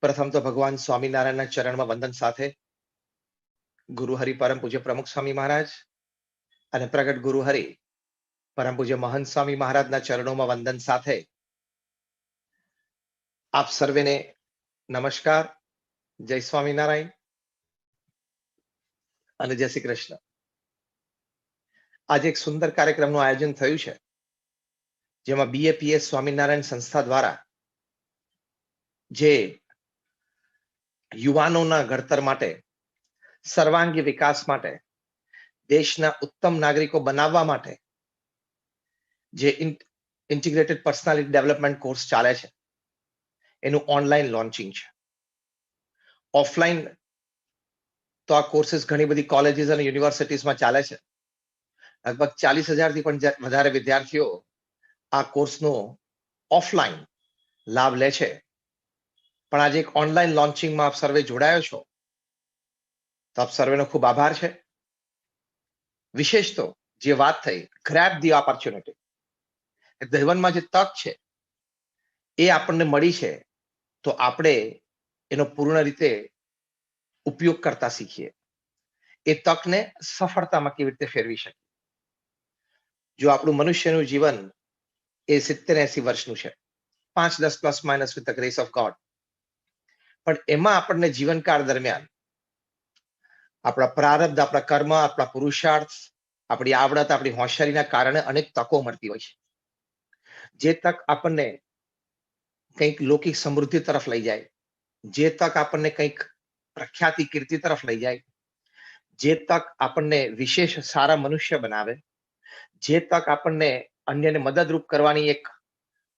પ્રથમ તો ભગવાન સ્વામિનારાયણના ચરણમાં વંદન સાથે ગુરુ હરિ પરમ પૂજ્ય પ્રમુખ સ્વામી મહારાજ અને પ્રગટ ગુરુ હરિ પરમ પૂજ્ય મહંત સ્વામી મહારાજના ચરણોમાં વંદન સાથે આપ સર્વેને નમસ્કાર, જય સ્વામિનારાયણ અને જય શ્રી કૃષ્ણ. આજે એક સુંદર કાર્યક્રમનું આયોજન થયું છે, જેમાં બીએપીએસ સ્વામિનારાયણ સંસ્થા દ્વારા જે યુવાનોના ઘડતર માટે, સર્વાંગી વિકાસ માટે, દેશના ઉત્તમ નાગરિકો બનાવવા માટે જે ઇન્ટિગ્રેટેડ પર્સનાલિટી ડેવલપમેન્ટ કોર્સ ચાલે છે, એનું ઓનલાઈન લોન્ચિંગ છે. ઓફલાઈન તો આ કોર્सेस ઘણી બધી કોલેજીસ અને યુનિવર્સિટીઝમાં ચાલે છે. લગભગ 40,000થી પણ વધારે વિદ્યાર્થીઓ આ કોર્સનો ઓફલાઈન લાભ લે છે. પણ આજે એક ઓનલાઈન લોન્ચિંગમાં આપ સર્વે જોડાયો છો, તો આપ સર્વેનો ખૂબ આભાર છે. વિશેષ તો જે વાત થઈ, ગ્રેબ ધી ઓપોર્ચ્યુનિટી, જીવનમાં જે તક છે એ આપણને મળી છે, તો આપણે એનો પૂર્ણ રીતે ઉપયોગ કરતા શીખીએ. એ તકને સફળતામાં કેવી રીતે ફેરવી શકીએ. જો આપણું મનુષ્યનું જીવન એ 70-80 વર્ષનું છે, 5-10 plus minus with the grace of God, પણ એમાં આપણને જીવનકાળ દરમિયાન આપણા પ્રારબ્ધ, આપણા કર્મ, આપણા પુરુષાર્થ, આપણી આવડત, આપણી હોશિયારીના કારણે અનેક તકો મળતી હોય છે. જે તક આપણને કંઈક લૌકિક સમૃદ્ધિ તરફ લઈ જાય, જે તક આપણને કંઈક પ્રખ્યાતિ કીર્તિ તરફ લઈ જાય, જે તક આપણને વિશેષ સારા મનુષ્ય બનાવે, જે તક આપણને અન્યને મદદરૂપ કરવાની એક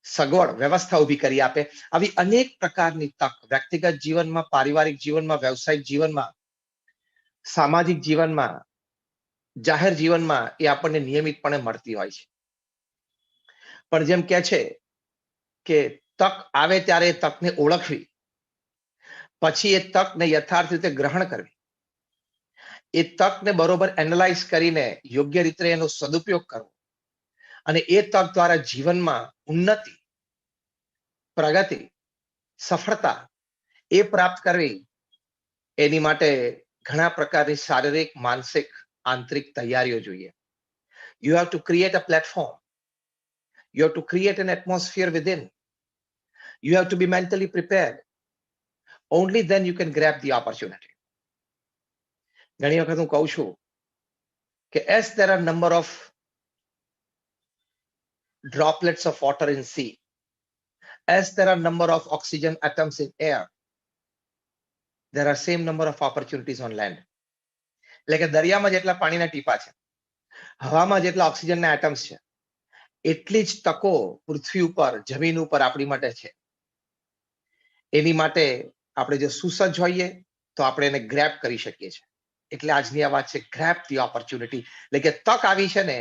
સગવડ વ્યવસ્થા ઊભી કરી આપે, આવી અનેક પ્રકારની તક વ્યક્તિગત જીવનમાં, પારિવારિક જીવનમાં, વ્યવસાયિક જીવનમાં, સામાજિક જીવનમાં, જાહેર જીવનમાં એ આપણને નિયમિતપણે મળતી હોય છે. પણ જેમ કે છે કે તક આવે ત્યારે એ તકને ઓળખવી, પછી એ તકને યથાર્થ રીતે ગ્રહણ કરવી, એ તકને બરોબર એનાલાઇઝ કરીને યોગ્ય રીતે એનો સદુપયોગ કરવો અને એ તક દ્વારા જીવનમાં ઉન્નતિ, પ્રગતિ, સફળતા એ પ્રાપ્ત કરવી, એની માટે ઘણા પ્રકારની શારીરિક, માનસિક, આંતરિક તૈયારીઓ જોઈએ. You have to create a platform. You have to create an atmosphere within. You have to be mentally prepared. Only then you can grab the opportunity. ઘણી વખત હું કહું છું કે as there are number of droplets of water in sea, as there are number of oxygen atoms in air, there are same number of opportunities on land. એટલે કે દરિયામાં જેટલા પાણીના ટીપા છે, હવામાં જેટલા ઓક્સિજનના એટમ્સ છે, એટલી જ તકો પૃથ્વી ઉપર, જમીન ઉપર આપણી માટે છે. એની માટે આપણે જો સુસજ્જ હોઈએ તો આપણે એને ગ્રેબ કરી શકીએ છીએ. એટલે આજની આ વાત છે, ગ્રેબ ધી ઓપોર્ચ્યુનિટી. એટલે કે તક આવી છે ને,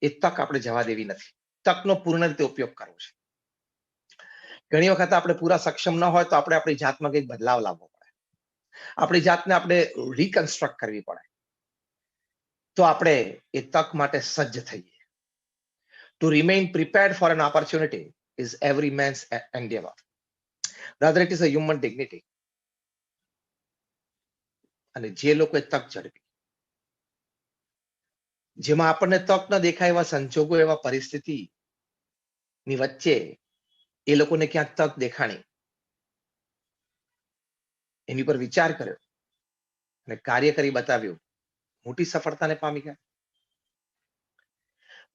એ તક આપણે જવા દેવી નથી, તકનો પૂર્ણ રીતે ઉપયોગ કરવો છે. ઘણી વખત આપણે પૂરા સક્ષમ ન હોય તો આપણે આપણી જાતમાં કંઈક બદલાવ લાવવો પડે, આપણી જાતને આપણે રિકન્સ્ટ્રક્ટ કરવી પડે, તો આપણે એ તક માટે સજ્જ થઈએ. To remain prepared for an opportunity is every man's endeavor. Rather, it is a human dignity. અને જે લોકોએ તક ઝડપી, જેમાં આપણને તક ન દેખાય એવા સંજોગો, એવા પરિસ્થિતિની વચ્ચે એ લોકોને ક્યાંક તક દેખાણી, એની પર વિચાર કર્યો અને કાર્ય કરી બતાવ્યું, મોટી સફળતાને પામી ગયા.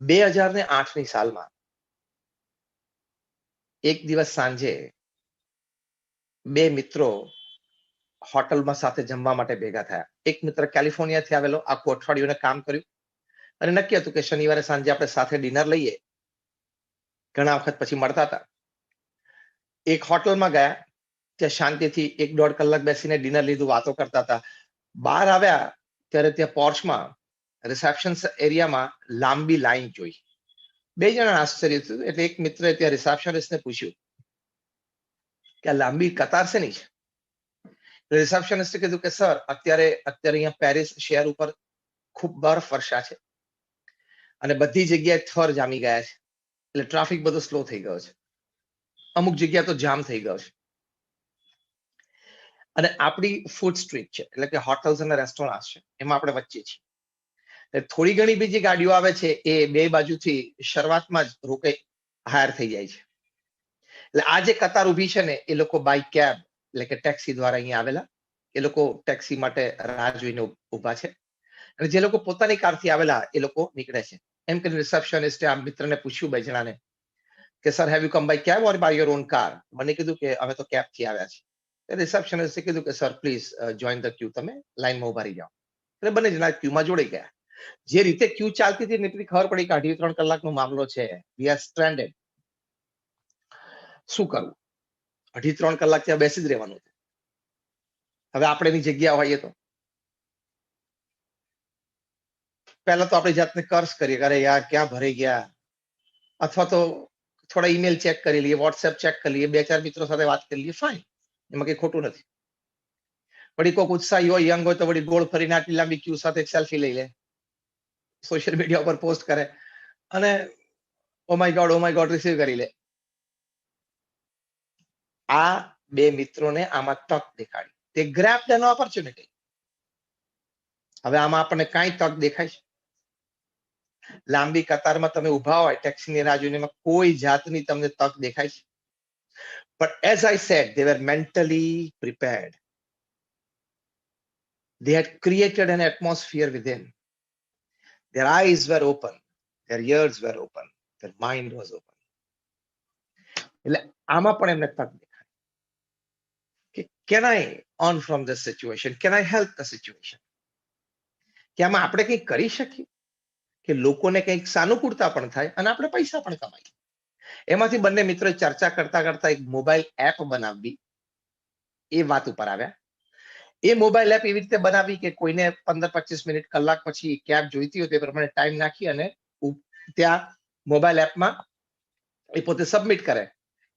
2008ની સાલમાં એક દિવસ સાંજે બે મિત્રો હોટલમાં સાથે જમવા માટે ભેગા થયા. એક મિત્ર કેલિફોર્નિયાથી આવેલો, આખું અઠવાડિયું કામ કર્યું અને નક્કી હતું કે શનિવારે સાંજે આપણે સાથે ડિનર લઈએ. ઘણા વખત પછી મળતા હતા. એક હોટલમાં ગયા, ત્યાં શાંતિથી 1-1.5 કલાક બેસીને ડિનર લીધું, વાતો કરતા હતા. બહાર આવ્યા ત્યારે ત્યાં પોર્ચમાં રિસેપ્શન એરિયામાં લાંબી લાઈન જોઈ. બે જણા આશ્ચર્ય થયું. એટલે એક મિત્રએ ત્યાં રિસેપ્શનિસ્ટને પૂછ્યું કે આ લાંબી કતાર શેની છે? રિસેપ્શનિસ્ટે કીધું કે સર, અત્યારે અહીંયા પેરિસ શહેર ઉપર ખૂબ બરફ વર્ષા છે અને બધી જગ્યાએ થર જામી ગયા છે, એટલે ટ્રાફિક બધો સ્લો થઈ ગયો છે, અમુક જગ્યા તો જામ થઈ ગયો છે. અને આપણી ફૂડ સ્ટ્રીટ છે, એટલે કે હોટલ્સ અને રેસ્ટોરન્ટ છે, એમાં આપણે વચ્ચે છીએ. એટલે થોડી ઘણી બીજી ગાડીઓ આવે છે, એ બે બાજુથી શરૂઆતમાં જ રોકે હાયર થઈ જાય છે. એટલે આ જે કતાર ઊભી છે ને, એ લોકો બાય કેબ એટલે કે ટેક્સી દ્વારા અહીંયા આવેલા, એ લોકો ટેક્સી માટે રાહ જોઈને ઊભા છે. અને જે લોકો પોતાની કારથી આવેલા એ લોકો નીકળે છે. એમ કે રિસેપ્શનિસ્ટે આ મિત્રને પૂછ્યું બે જણાને કે sir have you come by cab or by your own car? મને કીધું કે અમે તો કેબ થી આવ્યા છીએ. રિસેપ્શનિસ્ટે કીધું કે સર પ્લીઝ જોઈન ધ ક્યુ, તમે લાઈનમાં ઉભા રહી જાઓ. એટલે બંને જણા ક્યુમાં જોડાઈ ગયા. જે રીતે ક્યુ ચાલતી હતી એટલી ખબર પડી કે 2.5-3 કલાકનો મામલો છે. We are stranded. શું કરવું? 2.5-3 કલાક ત્યાં બેસી જ રહેવાનું. હવે આપણે એની જગ્યા હોઈએ તો પહેલા તો આપણી જાતને કર્સ કરીએ, અરે યાર ક્યાં ભરાઈ ગયા, અથવા તો થોડા ઈમેલ ચેક કરી લઈએ, વોટ્સએપ ચેક કરી લઈએ, 2-4 મિત્રો સાથે વાત કરી લઈએ, ફાઇન, એમાં કઈ ખોટું નથી. વળી કોઈક ઉત્સાહી હોય, યંગ હોય તો વળી ગોળ ફરીને આટલી લાંબી ક્યુ સાથે સેલ્ફી લઈ લે, સોશિયલ મીડિયા ઉપર પોસ્ટ કરે અને ઓ માય ગોડ રિસીવ કરી લે. આ બે મિત્રોને આમાં તક દેખાડી. તે ગ્રેબ્ડ એન ઓપોર્ચ્યુનિટી. હવે આમાં આપણને કાંઈ તક દેખાય છે? લાંબી કતારમાં તમે ઉભા હોય ટેક્સીની રાહ જોઈને, એમાં કોઈ જાતની તમને તક દેખાય છે? But as I said, they were mentally prepared. They had created an atmosphere within. Their eyes were open, their ears were open, their mind was open. એટલે આમાં પણ એમને તક દેખાય કે can I earn from this situation? Can I help the situation? કે આમાં આપણે કંઈક કરી શકીએ કે લોકોને કંઈક સાનુકૂળતા પણ થાય અને આપણે પૈસા પણ કમાઈએ. એમાંથી બંને મિત્રોએ ચર્ચા કરતા કરતા એક મોબાઈલ એપ બનાવવી, એ વાત ઉપર આવ્યા. એ મોબાઈલ એપ એવી રીતે બનાવી કે કોઈને 15-25 મિનિટ, કલાક પછી કેબ જોઈતી હોય તે પ્રમાણે ટાઈમ નાખી અને ત્યાં મોબાઈલ એપમાં એ પોતે સબમિટ કરે,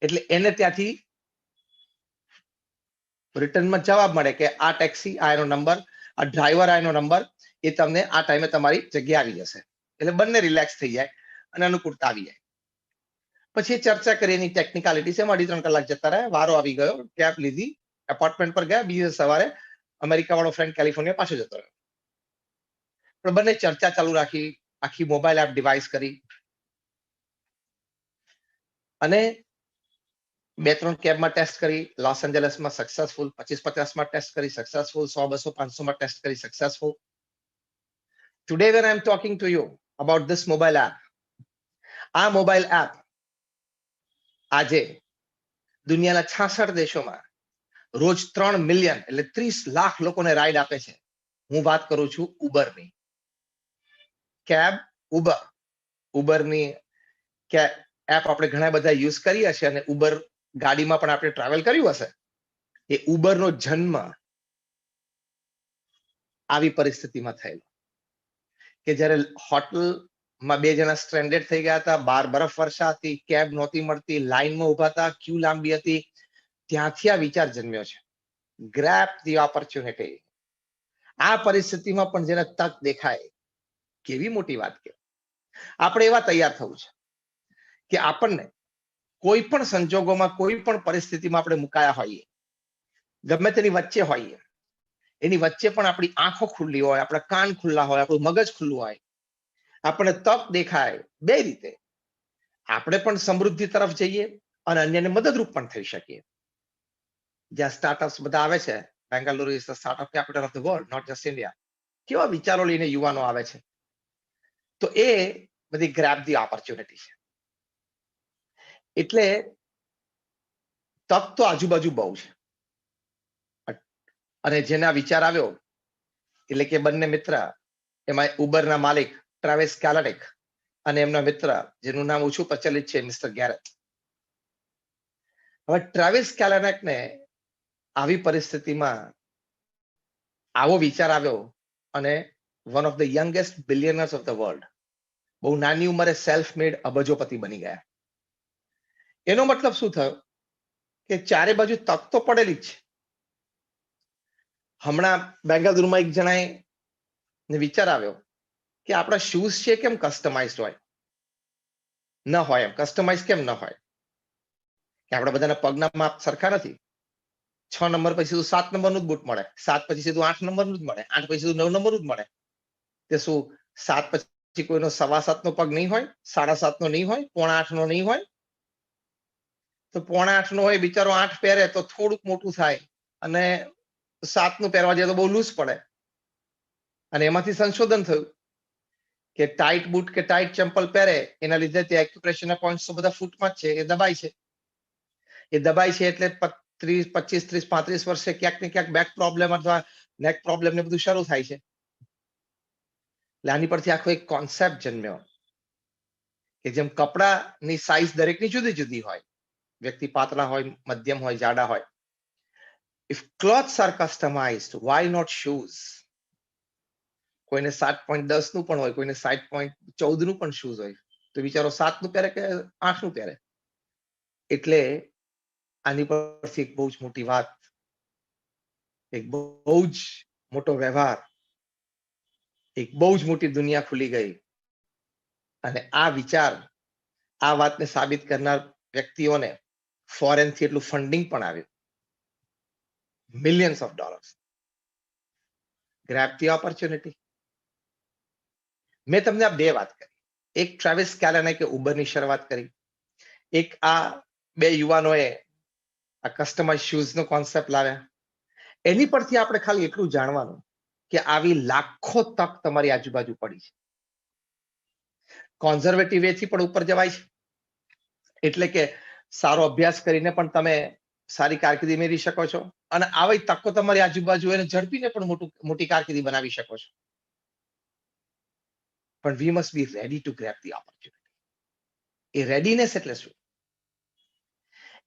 એટલે એને ત્યાંથી રિટર્નમાં જવાબ મળે કે આ ટેક્સી, આ એનો નંબર, આ ડ્રાઈવર, આ એનો નંબર, એ તમને આ ટાઈમે તમારી જગ્યા આવી જશે. એટલે બંને રિલેક્સ થઈ જાય અને અનુકૂળતા આવી જાય. પછી ચર્ચા કરી એની ટેકનિકાલિટી છે. 2.5-3 કલાક જતા રહ્યા, વારો આવી ગયો, કેબ લીધી, એપાર્ટમેન્ટ પર ગયા. બીજે સવારે અમેરિકા વાળો ફ્રેન્ડ કેલિફોર્નિયા પાછો જતો રહ્યો. પણ બંને ચર્ચા ચાલુ રાખી, આખી મોબાઈલ એપ ડિવાઇસ કરી અને 2-3 કેબમાં ટેસ્ટ કરી, લોસ એન્જલસમાં સક્સેસફુલ, 25-50માં ટેસ્ટ કરી સક્સેસફુલ, 100-200-500માં ટેસ્ટ કરી successful. Today when I am talking to you about this mobile app, આ મોબાઈલ એપ આજે દુનિયાના 66 દેશોમાં રોજ 3 મિલિયન એટલે 30 લાખ લોકોને રાઈડ આપે છે. હું વાત કરું છું ઉબરની. કેબ ઉબર, ઉબરની એપ આપણે ઘણા બધા યુઝ કરી હશે અને ઉબર ગાડીમાં પણ આપણે ટ્રાવેલ કર્યું હશે. એ ઉબરનો જન્મ આવી પરિસ્થિતિમાં થયેલો કે જ્યારે હોટલમાં બે જણા સ્ટ્રેન્ડેડ થઈ ગયા હતા, બહાર બરફ વર્ષા હતી, કેબ નહોતી મળતી, લાઈનમાં ઉભા હતા, ક્યુ લાંબી હતી. ત્યાંથી આ વિચાર જન્મ્યો છે, ગ્રેબ ધી ઓપોર્ચ્યુનિટી. આ પરિસ્થિતિમાં પણ જેને તક દેખાય, કેવી મોટી વાત કે આપણે એવા તૈયાર થવું છે કે આપણને કોઈ પણ સંજોગોમાં, કોઈ પણ પરિસ્થિતિમાં આપણે મુકાયા હોઈએ, ગમે તેની વચ્ચે હોઈએ, એની વચ્ચે પણ આપણી આંખો ખુલ્લી હોય, આપણા કાન ખુલ્લા હોય, આપણું મગજ ખુલ્લું હોય, આપણને તક દેખાય, બે રીતે આપણે પણ સમૃદ્ધિ તરફ જઈએ અને અન્યને મદદરૂપ પણ થઈ શકીએ. જ્યાં સ્ટાર્ટઅપ્સ બધા આવે છે, Bengaluru is the startup capital of the world, not just India, કેવા વિચારો લઈને યુવાનો આવે છે. તો એ બધી ગ્રેબ ધી ઓપોર્ચ્યુનિટી છે. એટલે તક તો આજુબાજુ બહુ છે. અને જેના વિચાર આવ્યો, એટલે કે બંને મિત્ર, એમાં ઉબરના માલિક ટ્રાવેસ કેલાનિક અને એમના મિત્ર જેનું નામ ઓછું પ્રચલિત છે, મિસ્ટર ગેરેટ. હવે ટ્રાવેસ કેલાનિકને આવી પરિસ્થિતિમાં આવો વિચાર આવ્યો અને one of the youngest billionaires of the world, બહુ નાની ઉંમરે સેલ્ફ મેડ અબજોપતિ બની ગયા. એનો મતલબ શું થયો કે ચારે બાજુ તક તો પડેલી જ છે. હમણાં બેંગાલુરુમાં એક જણાએ વિચાર આવ્યો કે આપણા શૂઝ છે કેમ કસ્ટમાઇઝડ હોય, ન હોય એમ કસ્ટમાઇઝ કેમ ન હોય, કે આપણા બધાના પગના માપ સરખા નથી. 6 નંબર પછી સીધું 7 નંબરનું જ બૂટ મળે, 7 પછી સીધું 8 નંબરનું જ મળે, 8 પછી સીધું 9 નંબરનું જ મળે. તે શું 7 પછી કોઈનો 7.25 નો પગ નહીં હોય, 7.5 નો નહીં હોય, 7.75 નો નહીં હોય? તો 7.75 નો હોય, બિચારો 8 પહેરે તો થોડુંક મોટું થાય, અને 7 નું પહેરવા જાય તો બહુ લૂઝ પડે. અને એમાંથી સંશોધન થયું કે ટાઈટ બૂટ કે ટાઈટ ચંપલ પહેરે એના લીધે તે એક્યુપ્રેશરના પોઈન્ટ્સ તો બધા ફૂટમાં જ છે, એ દબાય છે. એ દબાય છે એટલે 25, 30, 35 વર્ષે ક્યાંક ને ક્યાંક બેક પ્રોબ્લેમ અથવા નેક પ્રોબ્લેમ ને બધું શરૂ થાય છે. એટલે આની પરથી આખો એક કોન્સેપ્ટ જન્મ્યો કે જેમ કપડાની સાઈઝ દરેકની જુદી જુદી હોય, વ્યક્તિ પાતળા હોય, મધ્યમ હોય, જાડા હોય. If clothes are customised, why not shoes? કોઈને 7.10 નું પણ હોય, કોઈને 7.14 નું પણ શૂઝ હોય, તો બિચારો 7 નું પહેરે કે 8 નું પહેરે. એટલે આની પરથી એક બહુ જ મોટી વાત, એક બહુ જ મોટો વ્યવહાર, એક બહુ જ મોટી દુનિયા ખુલી ગઈ. અને આ વિચાર, આ વાતને સાબિત કરનાર વ્યક્તિઓને ફોરેન થી એટલું ફંડિંગ પણ આવ્યું, millions of dollars. Grab the opportunity. મેં તમને આ બે વાત કરી, એક ટ્રાવિસ સ્કેલને કે ઉબરની શરૂઆત કરી, એક આ બે યુવાનોએ આ કસ્ટમાઇઝ શૂઝ નો કોન્સેપ્ટ લાવ્યા. એની પરથી આપણે ખાલી એટલું જાણવાનું કે આવી લાખો તક તમારી આજુબાજુ પડી છે. કોન્ઝર્વેટિવ વે થી પણ ઉપર જવાય છે, એટલે કે સારો અભ્યાસ કરીને પણ તમે સારી કારકિર્દી મેળવી શકો છો, અને આવી તકો તમારી આજુબાજુ એને ઝડપીને પણ મોટી કારકિર્દી બનાવી શકો છો. પણ we must be ready to grab the opportunity. A readiness એટલે શું?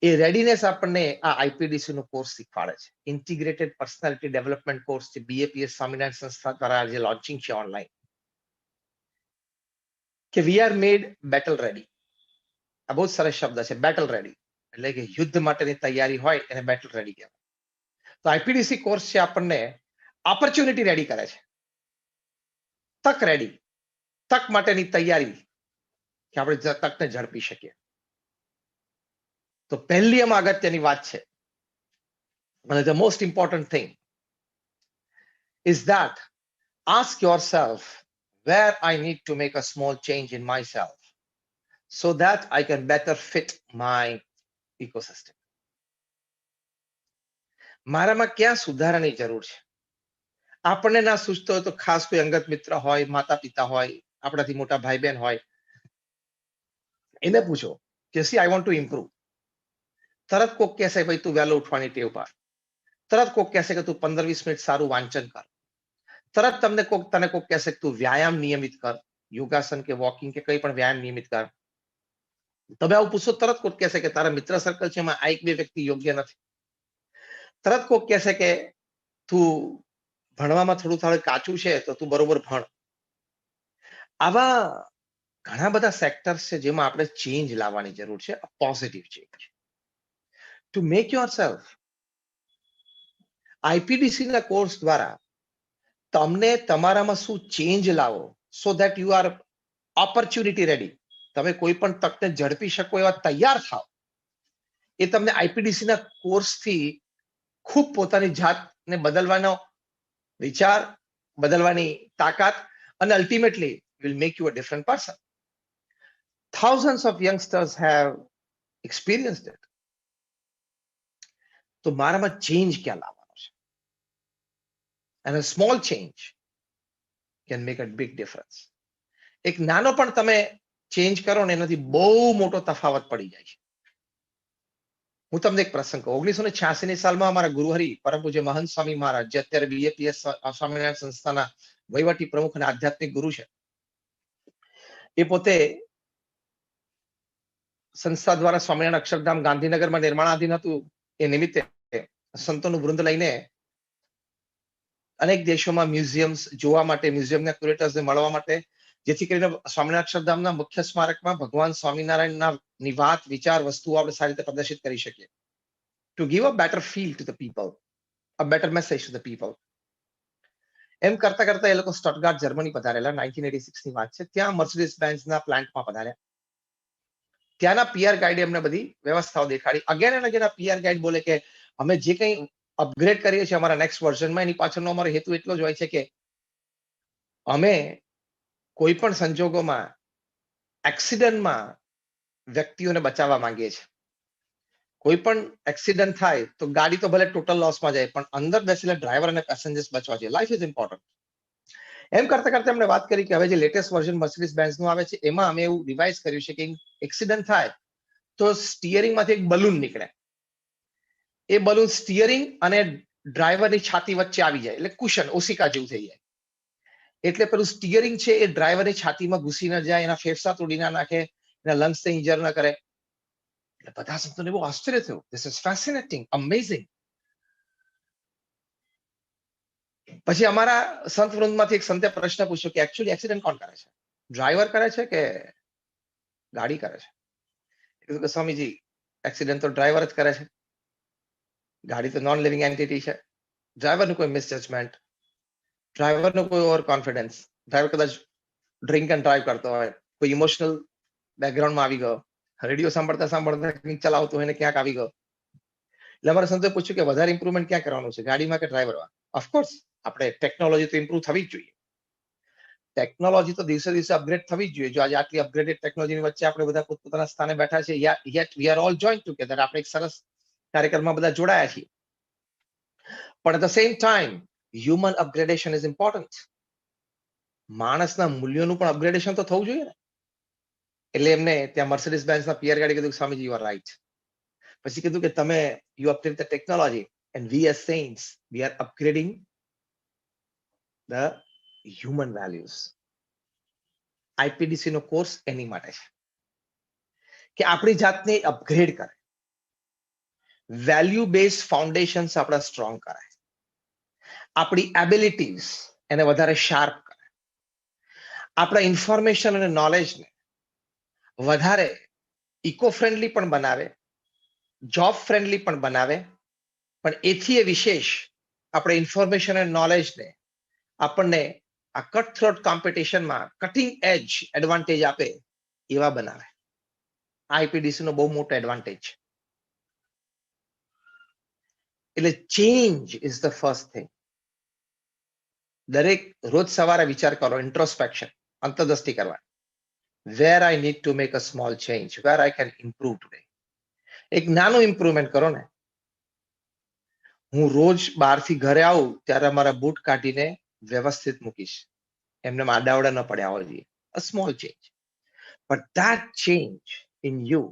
એ રેડીનેસ આપણને આ આઈપીડીસી નો કોર્સ શીખવાડે છે, ઇન્ટિગ્રેટેડ પર્સનાલિટી ડેવલપમેન્ટ કોર્સ, જે બીએપીએસ સ્વામિનારાયણ સંસ્થા દ્વારા જે લોન્ચિંગ છે ઓનલાઈન, કે we are made battle ready. આ બહુ સરસ શબ્દ છે, બેટલ રેડી, એટલે કે યુદ્ધ માટેની તૈયારી હોય એને બેટલ રેડી કહેવાય. તો આઈપીડીસી કોર્સ છે આપણને ઓપોર્ચ્યુનિટી રેડી કરે છે, તક રેડી, તક માટેની તૈયારી, કે આપણે તકને ઝડપી શકીએ. તો પહેલી એમાં અગત્યની વાત છે, અને the most important thing is that ask yourself where I need to make a small change in myself so that I can better fit my ecosystem. મારામાં ક્યાં સુધારાની જરૂર છે? આપણને ના સૂચતો હોય તો ખાસ કોઈ અંગત મિત્ર હોય, માતા પિતા હોય, આપણાથી મોટા ભાઈ બહેન હોય, એને પૂછો કે C I want to improve. તરત કોક કહેશે ભાઈ તું વહેલો ઉઠવાની ટેવ પાડ, તરત કોક કહેશે કે તું 15-20 મિનિટ સારું વાંચન કર, તરત તને કોક કહેશે કે તું વ્યાયામ નિયમિત કર, યોગાસન કે વોકિંગ કે કંઈ પણ વ્યાયામ નિયમિત કર. તમે આવું પૂછો, તરત કોક કહેશે કે તારા મિત્ર સર્કલ છે એમાં આ એક બે વ્યક્તિ યોગ્ય નથી. તરત કોક કહેશે કે તું ભણવામાં થોડું કાચું છે તો તું બરોબર ભણ. આવા ઘણા બધા સેક્ટર્સ છે જેમાં આપણે ચેન્જ લાવવાની જરૂર છે, positive change. To make yourself, IPDC ના કોર્સ દ્વારા તમને તમારામાં શું ચેન્જ લાવો, so that you are opportunity ready, તમે કોઈ પણ તકને ઝડપી શકો એવા તૈયાર થાવ, એ તમને આઈપીડીસી ના કોર્સથી ખૂબ પોતાની જાતને બદલવાનો વિચાર, બદલવાની તાકાત, અને ultimately will make you a different person. Thousands of youngsters have experienced it. તો મારામાં ચેન્જ ક્યાં લાવવાનો છે? And a small change can make a big difference. એક નાનો પણ તમે ચેન્જ કરો ને એનાથી બહુ મોટો તફાવત પડી જાય છે. હું તમને એક પ્રસંગ કહું. 1986 સાલમાં અમારા ગુરુહરિ પરમ પૂજ્ય મહંત સ્વામી મહારાજ, જે અત્યારે બીએપીએસ સ્વામિનારાયણ સંસ્થાના વહીવટી પ્રમુખ અને આધ્યાત્મિક ગુરુ છે, એ પોતે સંસ્થા દ્વારા સ્વામિનારાયણ અક્ષરધામ ગાંધીનગરમાં નિર્માણાધીન હતું, એ નિમિત્તે સંતોનું વૃંદ લઈને અનેક દેશોમાં મ્યુઝિયમ્સ જોવા માટે, મ્યુઝિયમના ક્યુરેટર્સને મળવા માટે, જેથી કરીને સ્વામિનારાયણ અક્ષરધામના મુખ્ય સ્મારકમાં ભગવાન સ્વામિનારાયણની વાત, વિચાર, વસ્તુઓ આપણે સારી રીતે પ્રદર્શિત કરી શકીએ, to give a better feel to the people, a better message to the people. એમ કરતા કરતા એ લોકો સ્ટટગાર્ટ જર્મની પધારેલા, 1986 ની વાત છે. ત્યાં મર્સિડીઝ બેન્ઝના પ્લાન્ટમાં પધાર્યા. ત્યાંના પીઆર ગાઈડે એમને બધી વ્યવસ્થાઓ દેખાડી. અગેન એન્ડ અગેન આ પીઆર ગાઈડ બોલે કે અમે જે કંઈ અપગ્રેડ કરીએ છીએ અમારા નેક્સ્ટ વર્ઝનમાં, એની પાછળનો અમારો હેતુ એટલો જ હોય છે કે અમે કોઈ પણ સંજોગોમાં એક્સિડન્ટમાં વ્યક્તિઓને બચાવવા માંગીએ છીએ. કોઈ પણ એક્સિડન્ટ થાય તો ગાડી તો ભલે ટોટલ લોસમાં જાય, પણ અંદર બેસેલા ડ્રાઈવર અને પેસેન્જર્સ બચવા જોઈએ. Life is important. એમ કરતા કરતા એમણે વાત કરી કે હવે જે લેટેસ્ટ વર્ઝન મર્સિડીઝ બેન્ઝનું આવે છે, એમાં અમે એવું રિવાઇઝ કર્યું છે કે એક્સિડન્ટ થાય તો સ્ટીયરિંગમાંથી એક બલૂન નીકળે. એ બલૂન સ્ટીયરિંગ અને ડ્રાઈવરની છાતી વચ્ચે આવી જાય, એટલે કુશન ઓશિકા જેવું થઈ જાય. એટલે પેલું સ્ટીયરિંગ છે એ ડ્રાઈવરની છાતીમાં ઘૂસી ન જાય, એના ફેફસા તોડી ના નાખે, એના લંગ્સને ઇન્જર ન કરે. એટલે બધા સંતોને બહુ આશ્ચર્ય થયું. This is fascinating, amazing. પછી અમારા સંત વૃંદમાંથી એક સંતે પ્રશ્ન પૂછ્યો કે એકચ્યુઅલી એક્સિડન્ટ કોણ કરે છે? ડ્રાઈવર કરે છે કે ગાડી કરે છે? કીધું કે સ્વામીજી, એક્સિડન્ટ તો ડ્રાઈવર જ કરે છે. ગાડી તો નોન લિવિંગ એન્ટિટી છે. ડ્રાઈવરનું કોઈ મિસજજમેન્ટ, ડ્રાઈવરનું કોઈ ઓવર કોન્ફિડન્સ, ડ્રાઈવર કદાચ ડ્રિંક એન્ડ ડ્રાઈવ કરતો હોય, કોઈ ઇમોશનલ બેકગ્રાઉન્ડમાં આવી ગયો, રેડિયો સાંભળતા સાંભળતા કંઈક ચલાવતો હોય ને ક્યાંક આવી ગયો. એટલે અમારા સંતોએ પૂછ્યું કે વધારે ઇમ્પ્રુવમેન્ટ ક્યાં કરવાનું છે, ગાડીમાં કે ડ્રાઈવરમાં? ઓફકોર્સ આપણે ટેકનોલોજી તો ઇમ્પ્રુવ થવી જ જોઈએ. ટેકનોલોજી તો દિવસે દિવસે અપગ્રેડ થવી જ જોઈએ. જો આજે આટલી અપગ્રેડેડ ટેકનોલોજીની વચ્ચે આપણે બધા પોતપોતાના સ્થાને બેઠા છે, યet we are all joined together. આપણે એક સરસ કાર્યક્રમમાં બધા જોડાયા છીએ. પણ at the same time human upgradation is important. માણસના મૂલ્યોનું પણ અપગ્રેડેશન તો થવું જોઈએ ને. એટલે એમને ત્યાં મર્સિડીઝ બેન્ઝના પિયર ગાડી કીધું, સ્વામીજી યુ આર રાઈટ. પછી કીધું કે તમે you upgrade the technology and we as saints we are upgrading the human values. IPDC નો કોર્સ એની માટે છે કે આપણી જાતને અપગ્રેડ કરે, વેલ્યુ બેઝ ફાઉન્ડેશન્સ આપણા સ્ટ્રોંગ કરે, આપણી એબિલિટીઝ એને વધારે શાર્પ કરે, આપણા ઇન્ફોર્મેશન અને નોલેજને વધારે ઇકો ફ્રેન્ડલી પણ બનાવે, જોબ ફ્રેન્ડલી પણ બનાવે, પણ એથી એ વિશેષ આપણે ઇન્ફોર્મેશન અને નોલેજને આપણને આ કટ થ્રોટ કોમ્પિટિશનમાં કટિંગ એજ એડવાન્ટેજ આપે એવા બનાવે. આઈપીડીસી નો બહુ મોટો એડવાન્ટેજ છે. એટલે change is the first thing. દરેક રોજ સવારે વિચાર કરો, ઇન્ટ્રોસ્પેક્શન, અંતર્દૃષ્ટિ કરવા. Where I need to make a small change, where I can improve today. એક નાનું ઇમ્પ્રુવમેન્ટ કરો ને. હું રોજ બહારથી ઘરે આવું ત્યારે મારા બૂટ કાઢીને વ્યવસ્થિત મૂકીશ, એમને આડાવડા ન પડ્યા હોવા જોઈએ. અ small change, but that change in you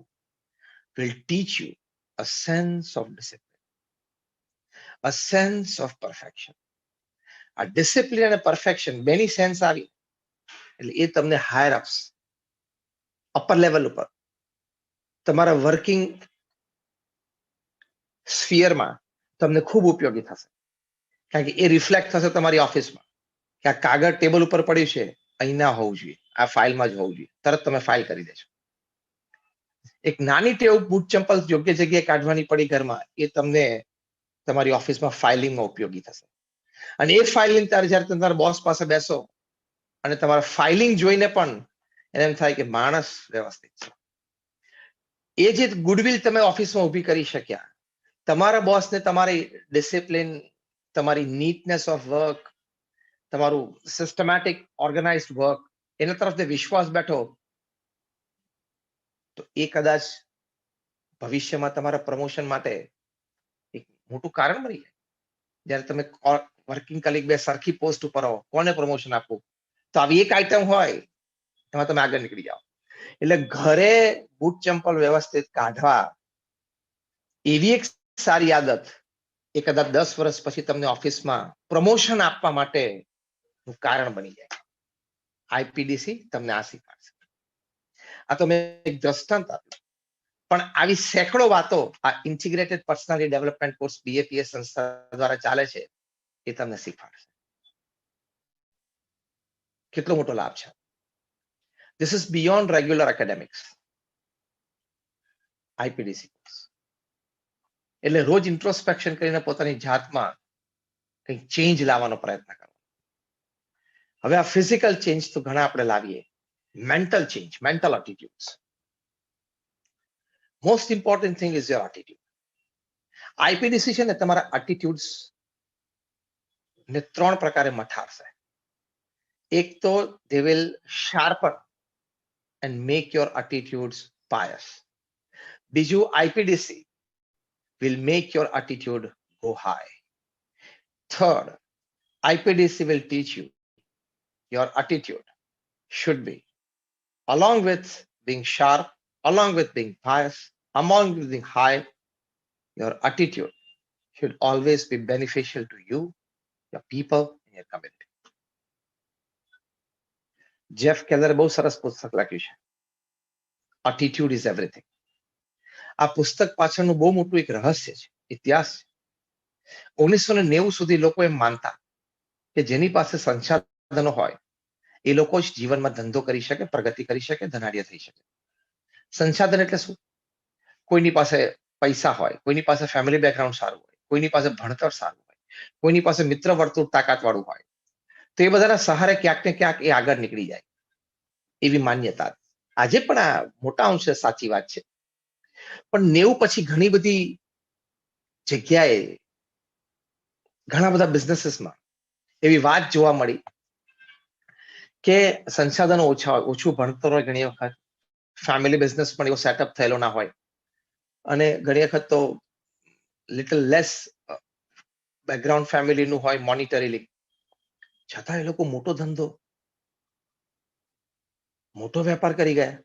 will teach you a sense of discipline, a sense of perfection. આ ડિસિપ્લિન અને પરફેક્શન બેની સેન્સ આવી એટલે એ તમને હાયર અપ્સ, અપર લેવલ ઉપર તમારા વર્કિંગ સ્ફિયરમાં તમને ખૂબ ઉપયોગી થશે. કારણ કે એ રિફ્લેક્ટ થશે તમારી ઓફિસમાં કે આ કાગળ ટેબલ ઉપર પડ્યું છે, અહીં ના હોવું જોઈએ, આ ફાઇલમાં જ હોવું જોઈએ. તરત તમે ફાઇલ કરી દેશો. એક નાની ટેવ બૂટ ચંપલ યોગ્ય જગ્યાએ કાઢવાની પડી ઘરમાં, એ તમને તમારી ઓફિસમાં ફાઇલિંગમાં ઉપયોગી થશે. અને એ ફાઇલિંગ જ્યારે તમારા બોસ પાસે બેસો અને તમારા ફાઇલિંગ જોઈને પણ એને એમ થાય કે માણસ વ્યવસ્થિત છે. એ જે ગુડવિલ તમે ઓફિસમાં ઊભી કરી શક્યા, તમારા બોસને તમારી ડિસિપ્લિન, તમારી નીટનેસ ઓફ વર્ક, તમારું સિસ્ટમેટિક ઓર્ગેનાઇઝડ વર્ક, એના તરફ જે વિશ્વાસ બેઠો, તો એ કદાચ ભવિષ્યમાં તમારા પ્રમોશન માટે એક મોટું કારણ બની જાય. જ્યારે તમે વર્કિંગ કલીગ બે સરખી પોસ્ટ ઉપર હો, કોને પ્રમોશન આપવું, તો આવી એક આઈટમ હોય એમાં તમે આગળ નીકળી જાઓ. એટલે ઘરે બૂટ ચંપલ વ્યવસ્થિત કાઢવા એવી એક સારી આદત એ કદાચ 10 વર્ષ પછી તમને ઓફિસમાં પ્રમોશન આપવા માટે કારણ બની જાય. આઈપીડીસી તમને આ શીખવાડશે. આ તો મેં એક દ્રષ્ટાંત આપ્યું, પણ આવી સેંકડો વાતો આ integrated personality development course BAPS સંસ્થા દ્વારા ચાલે છે, એ તમને શીખવાડશે. કેટલો મોટો લાભ છે. This is beyond regular academics. IPDC course એટલે રોજ ઇન્ટ્રોસ્પેક્શન કરીને પોતાની જાતમાં કંઈક ચેન્જ લાવવાનો પ્રયત્ન કરો. હવે આ ફિઝિકલ ચેન્જ તો ઘણા આપણે લાવીએ, mental change, mental એટીટ્યુડ્સ. Most important thing is your attitude. IPDC છે ને તમારા એટીટ્યુડ્સ ને 3 પ્રકારે મઠારશે. એક તો they will sharpen and make your attitudes pious. બીજું IPDC will make your attitude go high. Third, IPDC will teach you your attitude should be, along with being sharp, along with being pious, along with being high, your attitude should always be beneficial to you, your people, and your community. Jeff કેલરે બહુ સરસ પુસ્તક લખ્યું છે, attitude is everything. આ પુસ્તક પાછળનું બહુ મોટું એક રહસ્ય છે, ઇતિહાસ છે. 1990 સુધી લોકો એમ માનતા કે જેની પાસે સંસાધનો હોય એ લોકો જ જીવનમાં ધંધો કરી શકે, પ્રગતિ કરી શકે, ધનાઢ્ય થઈ શકે. સંસાધન એટલે શું? કોઈની પાસે પૈસા હોય, કોઈની પાસે ફેમિલી બેકગ્રાઉન્ડ સારું હોય, કોઈની પાસે ભણતર સારું હોય, કોઈની પાસે મિત્ર વર્તુળ તાકાતવાળું હોય, તો એ બધાના સહારે ક્યાંક ને ક્યાંક એ આગળ નીકળી જાય, એવી માન્યતા. આજે પણ આ મોટા અંશે સાચી વાત છે. પણ 90 પછી ઘણી બધી જગ્યાએ, ઘણા બધા બિઝનેસીસમાં એવી વાત જોવા મળી કે સંસાધનો ઓછા હોય, ઓછું ભણતર હોય, ઘણી વખત ફેમિલી બિઝનેસ પણ એવો સેટઅપ થયેલો ના હોય, અને ઘણી વખત તો લિટલ લેસ બેકગ્રાઉન્ડ ફેમિલીનું હોય મોનિટરીલી, છતાં એ લોકો મોટો ધંધો, મોટો વેપાર કરી ગયા.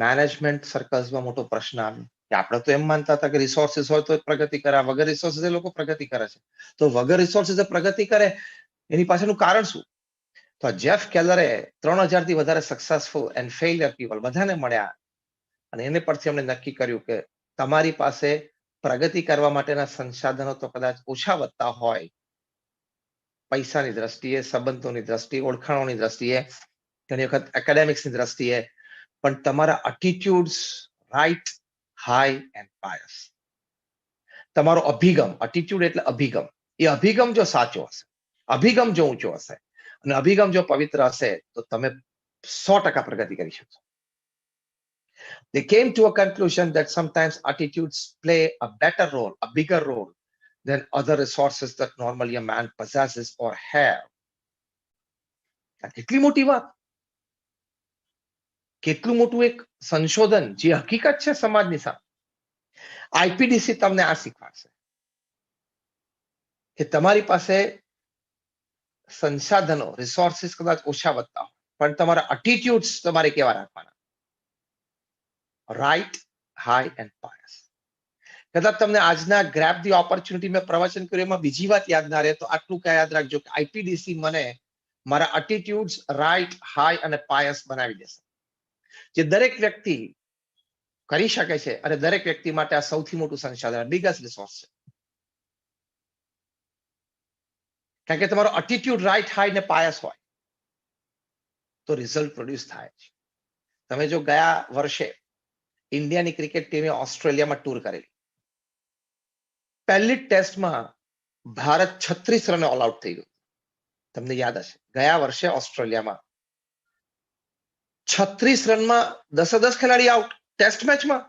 મેનેજમેન્ટ સર્કલ્સમાં મોટો પ્રશ્ન આવ્યો કે આપણે તો એમ માનતા હતા કે રિસોર્સિસ હોય તો પ્રગતિ કરે, વગર રિસોર્સિસ એ લોકો પ્રગતિ કરે છે, તો વગર રિસોર્સિસ પ્રગતિ કરે એની પાછળનું કારણ શું? તો જેફ કેલરે 3000 થી વધારે સક્સેસફુલ એન્ડ ફેઇલિયર પીપલ બધાને મળ્યા, અને એને પરથી અમને નક્કી કર્યું કે તમારી પાસે પ્રગતિ કરવા માટેના સંસાધનો તો કદાચ ઓછા વધતા હોય, પૈસાની દ્રષ્ટિએ, સંબંધોની દ્રષ્ટિએ, ઓળખાણોની દ્રષ્ટિએ, ઘણી વખત એકેડેમિક્સની દ્રષ્ટિએ, પણ તમારા attitudes right, high and pious, તમારો અભિગમ, એટીટ્યુડ એટલે અભિગમ, એ અભિગમ જો સાચો હશે, અભિગમ જો ઊંચો હશે અને અભિગમ જો પવિત્ર હશે તો તમે 100% પ્રગતિ કરી શકશો. They came to a conclusion that sometimes attitudes play a better role, a bigger role than other resources that normally a man possesses or have. કેટલી મોટી વાત, કેટલું મોટું એક સંશોધન, જે હકીકત છે સમાજની સામે. આઈપીડીસી તમને આ શીખવાડશે કે તમારી પાસે સંસાધનો, રિસોર્સિસ કદાચ ઓછા વધતા હોય, પણ તમારા એટીટ્યુડ્સ તમારે કેવા રાખવાના, રાઇટ, હાઈ એન્ડ પાયસ. કદાચ તમને આજના ગ્રેબ ધી ઓપોર્ચ્યુનિટી મેં પ્રવચન કર્યું એમાં બીજી વાત યાદ ના રહે તો આટલું યાદ રાખજો કે આઈપીડીસી મને મારા એટીટ્યુડ્સ રાઇટ, હાઈ અને પાયસ બનાવી દેશે, જે દરેક વ્યક્તિ કરી શકે છે, અને દરેક વ્યક્તિ માટે આ સૌથી મોટું સંસાધન, બિગેસ્ટ રિસોર્સ છે. કારણ કે તમારો એટીટ્યુડ રાઇટ, હાઈ ને પાયસ હોય તો રિઝલ્ટ પ્રોડ્યુસ થાય છે. તમે જો ગયા વર્ષે ઇન્ડિયાની ક્રિકેટ ટીમે ઓસ્ટ્રેલિયામાં ટૂર કરેલી, પહેલી ટેસ્ટમાં ભારત 36 રને ઓલ આઉટ થઈ ગયું. તમને યાદ હશે, ગયા વર્ષે ઓસ્ટ્રેલિયામાં 36 રનમાં 10 ખેલાડી આઉટ ટેસ્ટ મેચમાં,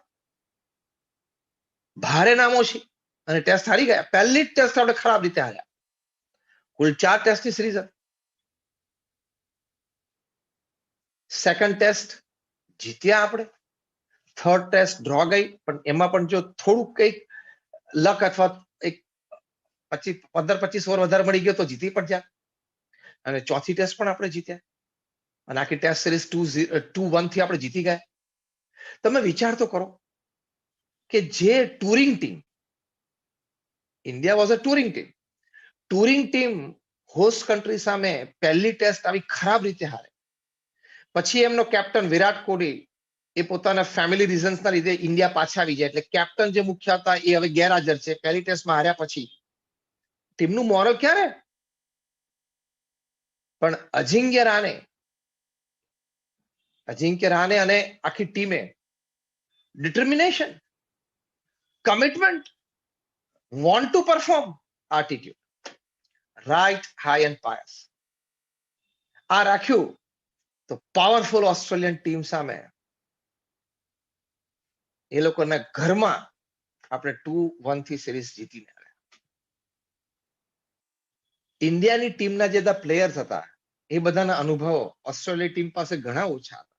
ભારે નામોશી, અને ટેસ્ટ હારી ગયા. પહેલી જ ટેસ્ટ આપણે ખરાબ રીતે હાર્યા. કુલ 4 ટેસ્ટની સિરીઝ હતી. સેકન્ડ ટેસ્ટ જીત્યા આપણે, થર્ડ ટેસ્ટ ડ્રો ગઈ, પણ એમાં પણ જો થોડુંક કંઈક લક અથવા એક 15-25 ઓવર વધારે મળી ગયો તો જીતી પણ જાય, અને ચોથી ટેસ્ટ પણ આપણે જીત્યા, અને આખી ટેસ્ટ સિરીઝ 2-1 થી આપણે જીતી ગયા. તમે વિચાર તો કરો કે જે touring team, India was a touring team host country સામે પહેલી ટેસ્ટ આવી ખરાબ રીતે હારે, પછી એમનો કેપ્ટન વિરાટ કોહલી એ પોતાના ફેમિલી રીઝન્સના લીધે ઇન્ડિયા પાછા આવી જાય, એટલે કેપ્ટન જે મુખ્ય હતા એ હવે ગેરહાજર છે. પહેલી ટેસ્ટમાં હાર્યા પછી ટીમનું મોરલ ક્યારે? પણ અજિંક્ય રાણે અને આખી ટીમે determination, commitment, want to perform, attitude right, high and pious આ રાખ્યું તો પાવરફુલ ઓસ્ટ્રેલિયન ટીમ સામે એ લોકોના ઘરમાં આપણે 2-1 થી સિરીઝ જીતીને આવ્યા. ઇન્ડિયાની ટીમના જે બધા પ્લેયર્સ હતા એ બધાના અનુભવો ઓસ્ટ્રેલિયા ટીમ પાસે ઘણા ઓછા હતા.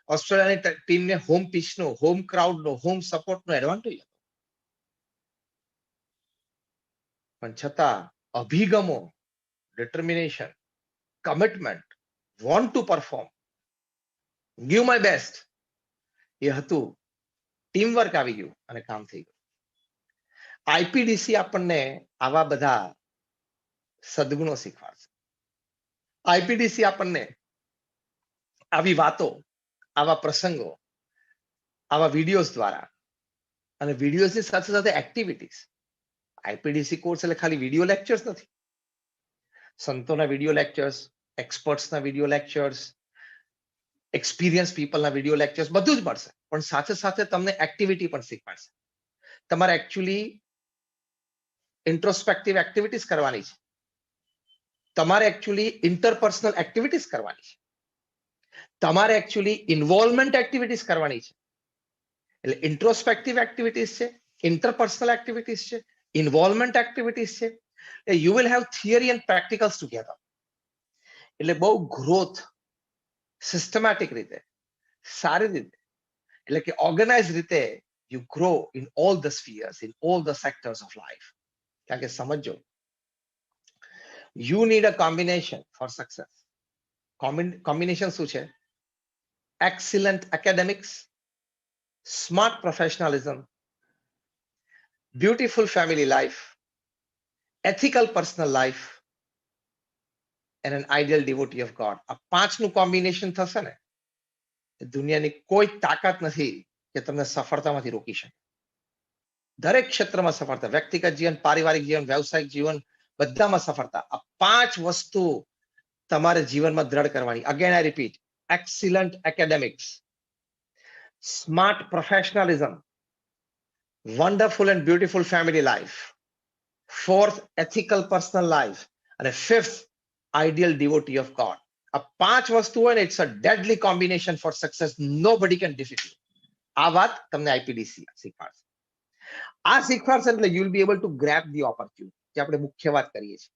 ઓસ્ટ્રેલિયાની ટીમને હોમ પિચનો, હોમ ક્રાઉડનો, હોમ સપોર્ટનો એડવાન્ટેજ હતો. પણ છતાં અભિગમો, determination, commitment, want to perform, give my best એ હતું. ટીમવર્ક આવી ગયું અને કામ થઈ ગયું. આઈપીડીસી આપણને આવા બધા સદગુણો શીખવાડશે. આઈપીડીસી આપણને આવી વાતો, આવા પ્રસંગો, આવા વિડીયોઝ દ્વારા અને વિડીયોઝની સાથે સાથે એક્ટિવિટીઝ. આઈપીડીસી કોર્સ એટલે ખાલી વિડીયો લેક્ચર્સ નથી. સંતોના વિડીયો લેક્ચર્સ, એક્સપર્ટ્સના વિડીયો લેક્ચર્સ, એક્સપિરિયન્સ પીપલના વિડીયો લેક્ચર્સ બધું જ મળશે. પણ સાથે સાથે તમને એક્ટિવિટી પણ શીખવાડશે. તમારે એકચ્યુઅલી ઇન્ટ્રોસ્પેક્ટિવ એક્ટિવિટીઝ કરવાની છે. તમારે એકચ્યુઅલી ઇન્ટરપર્સનલ એક્ટિવિટીઝ કરવાની છે. તમારે એકચ્યુઅલી ઇન્વોલ્વમેન્ટ એક્ટિવિટીઝ કરવાની છે. એટલે ઇન્ટ્રોસ્પેક્ટિવ એક્ટિવિટીઝ છે, ઇન્ટરપર્સનલ એક્ટિવિટીઝ છે, ઇન્વોલ્વમેન્ટ એક્ટિવિટીઝ છે. You will have theory and practicals together. એટલે બહુ ગ્રોથ સિસ્ટમેટિક રીતે, સારી રીતે, એટલે કે ઓર્ગેનાઇઝ રીતે you grow in all the spheres, in all the sectors of life. કારણ કે સમજો, you need a combination for success. Combination શું છે? Excellent academics, smart professionalism, beautiful family life, ethical personal life and an ideal devotee of God. આ પાંચનું combination થશે ને, દુનિયાની કોઈ તાકાત નથી કે તમને સફળતામાંથી રોકી શકે. દરેક ક્ષેત્રમાં સફળતા, વ્યક્તિગત જીવન, પારિવારિક જીવન, વ્યવસાયિક જીવન, બધામાં સફળતા. આ પાંચ વસ્તુ તમારે જીવનમાં દ્રઢ કરવાની. Again I repeat, excellent academics, smart professionalism, wonderful and beautiful family life, fourth ethical personal life, and a fifth ideal devotee of God. આ પાંચ વસ્તુ હોય ને, it's a deadly combination for success. Nobody can defeat you. આ વાત તમને IPDC શીખવાડશે. આ શીખવાડશે એટલે you will be able to grab the opportunity. જે આપણે મુખ્ય વાત કરીએ છીએ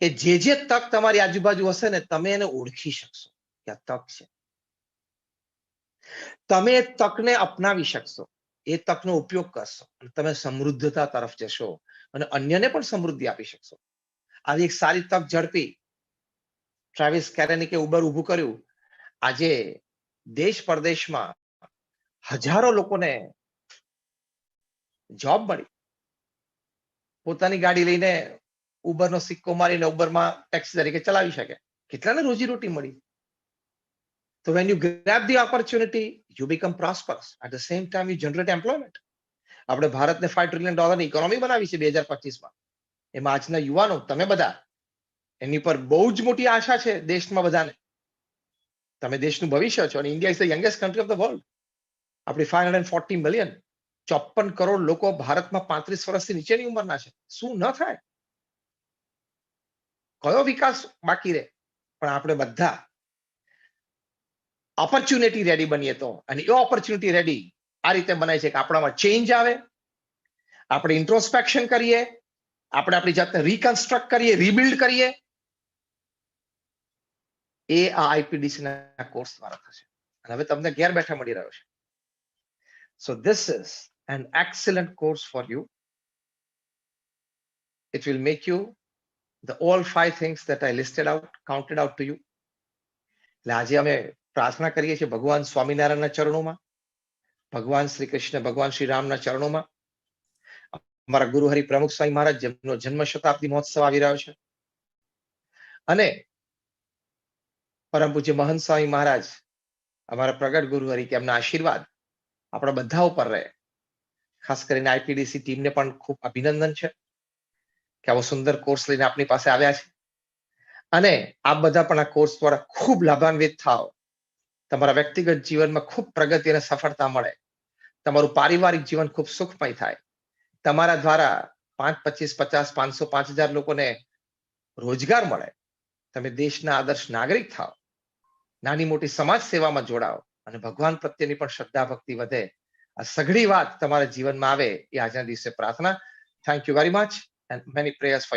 કે જે તક તમારી આજુબાજુ હશે ને, તમે એને ઓળખી શકશો કે આ તક છે. તમે એ તકને અપનાવી શકશો, એ તકનો ઉપયોગ કરશો, તમે સમૃદ્ધતા તરફ જશો અને અન્યને પણ સમૃદ્ધિ આપી શકશો. આજે એક સારી તક ઝડપી ટ્રાવિસ કેરેનિકે ઉબર ઊભું કર્યું. આજે દેશ પરદેશમાં હજારો લોકોને જોબ મળી. પોતાની ગાડી લઈને ઉબરનો સિક્કો મારીને ઉબરમાં ટેક્સી તરીકે ચલાવી શકે. કેટલાને રોજીરોટી મળી. So when you grab the opportunity, you become prosperous. At the same time, you generate employment. આપણે ભારતને $5 ટ્રિલિયન ઇકોનોમી બનાવી છે 2025માં. એમાં આજના યુવાનો, તમે બધા, એની પર બહુ જ મોટી આશા છે દેશમાં બધાને. તમે દેશનું ભવિષ્ય છો અને India is the youngest country of the world. આપણી 540 મિલિયન, 54 કરોડ લોકો ભારતમાં 35 વર્ષથી નીચેની ઉંમરના છે. શું ન થાય? કયો વિકાસ બાકી રહે? પણ આપણે બધા ઓપોર્ચ્યુનિટી રેડી બનીએ તો. અને એ ઓપોર્ચ્યુનિટી રેડી આ રીતે બનાય છે કે આપણામાં ચેન્જ આવે, આપણે ઇન્ટ્રોસ્પેક્શન કરીએ, આપણે આપણી જાતને રિકન્સ્ટ્રક્ટ કરીએ, રીબિલ્ડ કરીએ. એ આ આઈપીડીસી ના કોર્સ દ્વારા થશે. અને હવે તમને ઘેર બેઠા મળી રહ્યો છે. So this is an excellent course for you. It will make you the all 5 things that I listed out, counted out to you. એટલે આજે અમે પ્રાર્થના કરીએ છીએ ભગવાન સ્વામિનારાયણના ચરણોમાં, ભગવાન શ્રી કૃષ્ણ, ભગવાન શ્રી રામના ચરણોમાં. અમારા ગુરુ હરિ પ્રમુખ સ્વામી મહારાજ, જેમનો જન્મ શતાબ્દી મહોત્સવ આવી રહ્યો છે, અને પરમ પૂજ્ય મહંત સ્વામી મહારાજ, અમારા પ્રગટ ગુરુ હરિ, કે એમના આશીર્વાદ આપણા બધા ઉપર રહે. ખાસ કરીને આઈપીડીસી ટીમને પણ ખૂબ અભિનંદન છે કે આવો સુંદર કોર્સ લઈને આપણી પાસે આવ્યા છે. અને આપ બધા પણ આ કોર્સ દ્વારા ખૂબ લાભાન્વિત થાઓ. તમારા વ્યક્તિગત જીવનમાં ખૂબ પ્રગતિ અને સફળતા મળે. તમારું પારિવારિક જીવન ખૂબ સુખમય થાય. તમારા દ્વારા 5, 25, 50, 500, 5000 લોકોને રોજગાર મળે. તમે દેશના આદર્શ નાગરિક થાઓ. નાની મોટી સમાજ સેવામાં જોડાઓ અને ભગવાન પ્રત્યેની પણ શ્રદ્ધા ભક્તિ વધે. આ સઘળી વાત તમારા જીવનમાં આવે એ આજના દિવસે પ્રાર્થના. Thank you very much and many prayers four